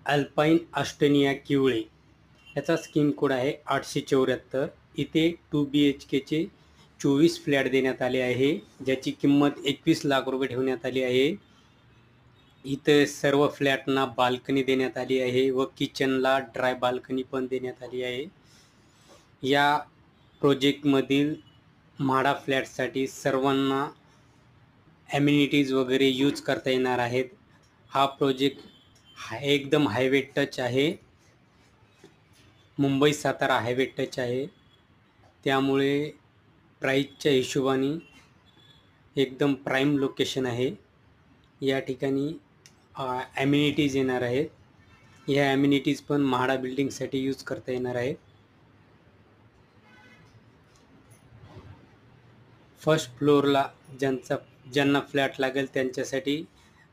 Alpine ऑस्टेनिया Kivale याचा scheme code आहे 874. इथे 2 BHKचे 24 फ्लॅट देण्यात आले आहे, ज्याची किंमत 21 लाख रुपये ठेवण्यात आली आहे. इथे सर्व फ्लॅटना बाल्कनी देण्यात आली आहे व किचनला ड्राय बाल्कनी पण देण्यात आली आहे. या प्रोजेक्टमधील म्हाडा फ्लॅटसाठी सर्वांना ॲम्युनिटीज वगैरे यूज करता येणार आहेत. हा प्रोजेक्ट एकदम हायवे टच आहे, मुंबई सातारा हायवे टच आहे. त्यामुळे प्राईसच्या हिशोबाने एकदम प्राईम लोकेशन आहे. या ठिकाणी ॲम्युनिटीज येणार आहेत. ह्या ॲम्युनिटीज पण म्हाडा बिल्डिंगसाठी यूज करता येणार आहेत. फर्स्ट फ्लोअरला ज्यांना फ्लॅट लागेल त्यांच्यासाठी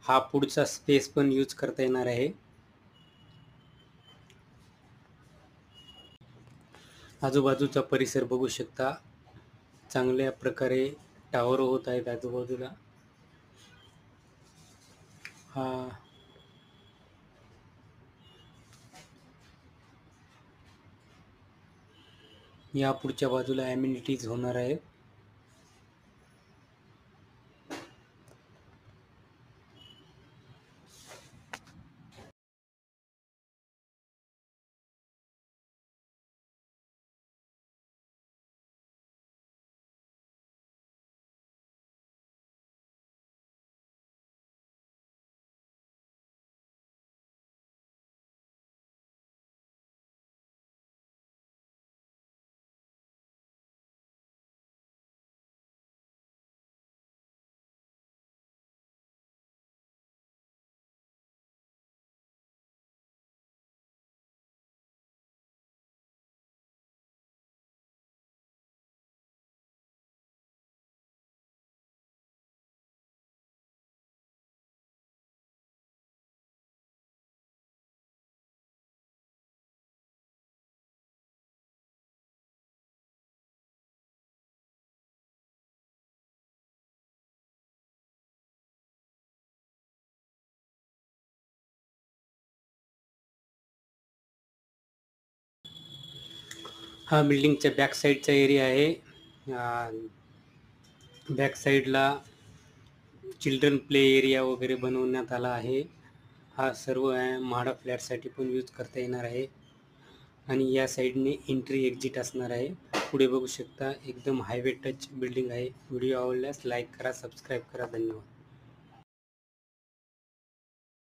हा पुढचा स्पेस पण यूज करता येणार आहे. आजूबाजूचा परिसर बघू शकता, चांगल्या प्रकारे टावर होत आहेत आजूबाजूला. या पुढच्या बाजूला ॲम्युनिटीज होणार आहेत. हा बिल्डिंगच्या बॅक साईडचा एरिया आहे. बॅक साईडला चिल्ड्रन प्ले एरिया वगैरे बनवण्यात आला आहे. हा सर्व म्हाडा फ्लॅटसाठी पण यूज करता येणार आहे आणि या साईडने एंट्री एक्झिट असणार आहे. पुढे बघू शकता एकदम हायवे टच बिल्डिंग आहे. व्हिडिओ आवडल्यास लाईक करा, सबस्क्राईब करा. धन्यवाद.